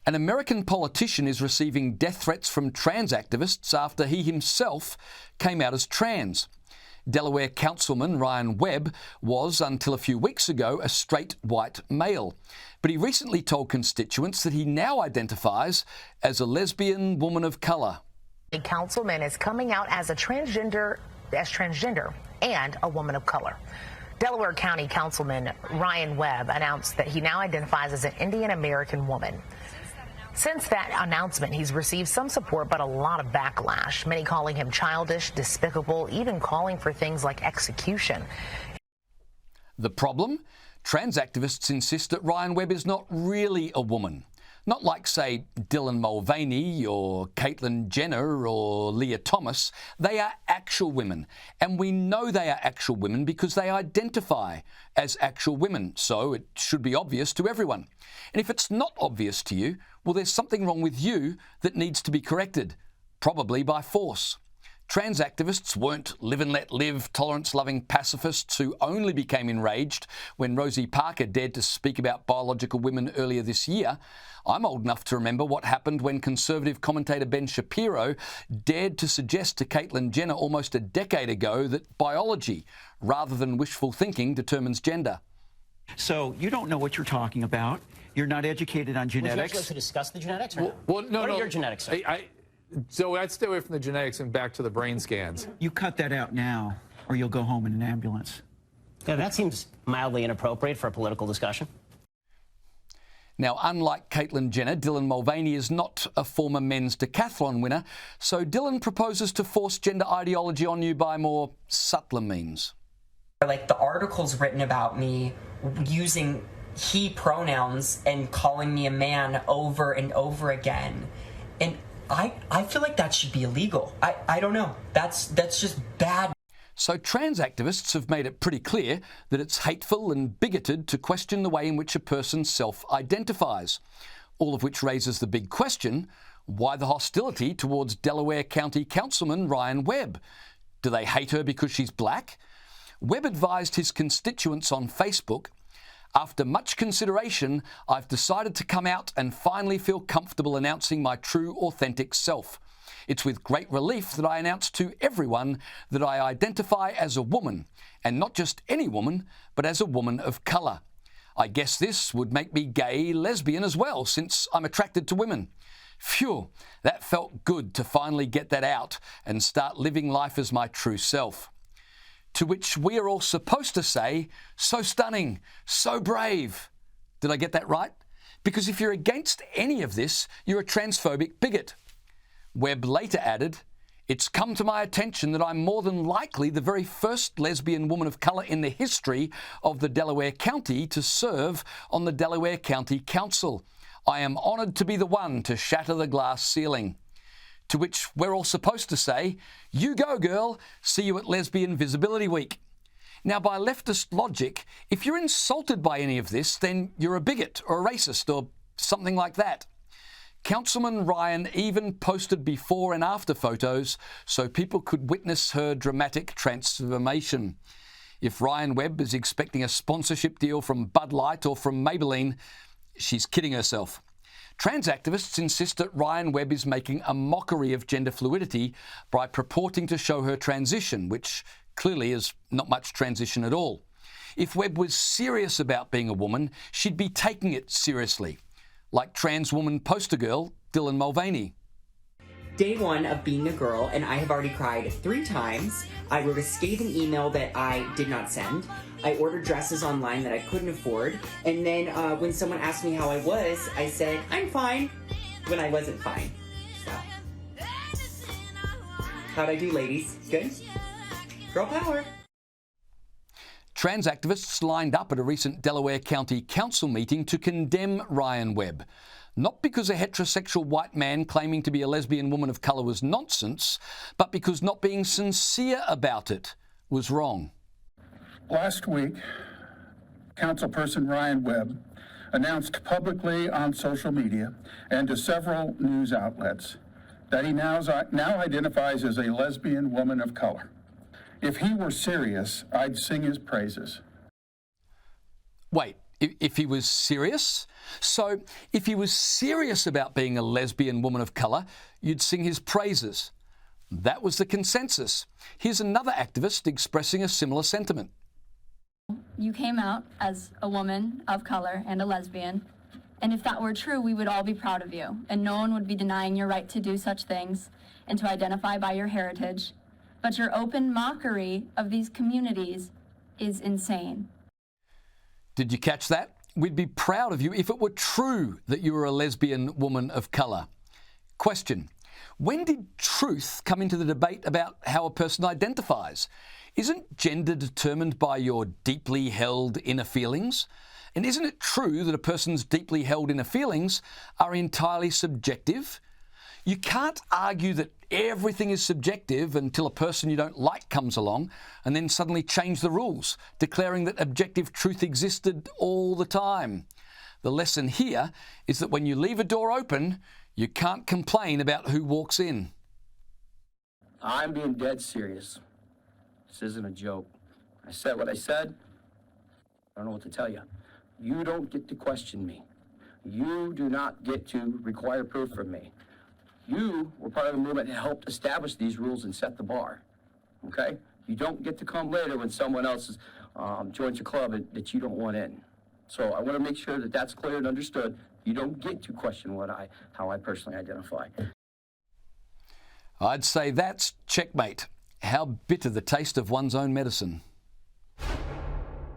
An American politician is receiving death threats from trans activists after he himself came out as trans. Delaware Councilman Ryan Webb was, until a few weeks ago, a straight white male. But he recently told constituents that he now identifies as a lesbian woman of colour. A councilman is coming out as a transgender and a woman of color. Delaware County Councilman Ryan Webb announced that he now identifies as an Indian American woman. Since that announcement, he's received some support, but a lot of backlash, many calling him childish, despicable, even calling for things like execution. The problem? Trans activists insist that Ryan Webb is not really a woman. Not like, say, Dylan Mulvaney or Caitlyn Jenner or Leah Thomas. They are actual women. And we know they are actual women because they identify as actual women. So it should be obvious to everyone. And if it's not obvious to you, well, there's something wrong with you that needs to be corrected, probably by force. Trans activists weren't live and let live, tolerance-loving pacifists who only became enraged when Rosie Parker dared to speak about biological women earlier this year. I'm old enough to remember what happened when conservative commentator Ben Shapiro dared to suggest to Caitlyn Jenner almost a decade ago that biology, rather than wishful thinking, determines gender. So you don't know what you're talking about. You're not educated on genetics. Would you like to discuss the genetics? Or well, no, what no. are your genetics? Sir? So I'd stay away from the genetics and back to the brain scans. You cut that out now, or you'll go home in an ambulance. Yeah, that seems mildly inappropriate for a political discussion. Now, unlike Caitlyn Jenner, Dylan Mulvaney is not a former men's decathlon winner, so Dylan proposes to force gender ideology on you by more subtler means. Like the articles written about me using he pronouns and calling me a man over and over again. And I feel like that should be illegal. I don't know. That's just bad. So trans activists have made it pretty clear that it's hateful and bigoted to question the way in which a person self-identifies. All of which raises the big question, why the hostility towards Delaware County Councilman Ryan Webb? Do they hate her because she's black? Webb advised his constituents on Facebook, "After much consideration, I've decided to come out and finally feel comfortable announcing my true, authentic self. It's with great relief that I announce to everyone that I identify as a woman, and not just any woman, but as a woman of colour. I guess this would make me gay, lesbian as well, since I'm attracted to women." Phew, that felt good to finally get that out and start living life as my true self. To which we are all supposed to say, so stunning, so brave. Did I get that right? Because if you're against any of this, you're a transphobic bigot. Webb later added, "It's come to my attention that I'm more than likely the very first lesbian woman of colour in the history of the Delaware County to serve on the Delaware County Council. I am honoured to be the one to shatter the glass ceiling." To which we're all supposed to say, "You go, girl. See you at Lesbian Visibility Week." Now, by leftist logic, if you're insulted by any of this, then you're a bigot or a racist or something like that. Councilman Ryan even posted before and after photos so people could witness her dramatic transformation. If Ryan Webb is expecting a sponsorship deal from Bud Light or from Maybelline, she's kidding herself. Trans activists insist that Ryan Webb is making a mockery of gender fluidity by purporting to show her transition, which clearly is not much transition at all. If Webb was serious about being a woman, she'd be taking it seriously, like trans woman poster girl Dylan Mulvaney. Day one of being a girl, and I have already cried 3 times. I wrote a scathing email that I did not send. I ordered dresses online that I couldn't afford. And then when someone asked me how I was, I said, "I'm fine," when I wasn't fine. So, how'd I do, ladies? Good? Girl power. Trans activists lined up at a recent Delaware County Council meeting to condemn Ryan Webb. Not because a heterosexual white man claiming to be a lesbian woman of colour was nonsense, but because not being sincere about it was wrong. Last week, Councilperson Ryan Webb announced publicly on social media and to several news outlets that he now identifies as a lesbian woman of color. If he were serious, I'd sing his praises. Wait, if he was serious? So if he was serious about being a lesbian woman of colour, you'd sing his praises. That was the consensus. Here's another activist expressing a similar sentiment. You came out as a woman of color and a lesbian, and if that were true, we would all be proud of you, and no one would be denying your right to do such things and to identify by your heritage. But your open mockery of these communities is insane. Did you catch that? We'd be proud of you if it were true that you were a lesbian woman of colour. Question: when did truth come into the debate about how a person identifies? Isn't gender determined by your deeply held inner feelings? And isn't it true that a person's deeply held inner feelings are entirely subjective? You can't argue that everything is subjective until a person you don't like comes along and then suddenly change the rules, declaring that objective truth existed all the time. The lesson here is that when you leave a door open, you can't complain about who walks in. I'm being dead serious. This isn't a joke. I said what I said. I don't know what to tell you. You don't get to question me. You do not get to require proof from me. You were part of the movement that helped establish these rules and set the bar, okay? You don't get to come later when someone else joins your club that you don't want in. So I want to make sure that that's clear and understood. You don't get to question how I personally identify. I'd say that's checkmate. How bitter the taste of one's own medicine.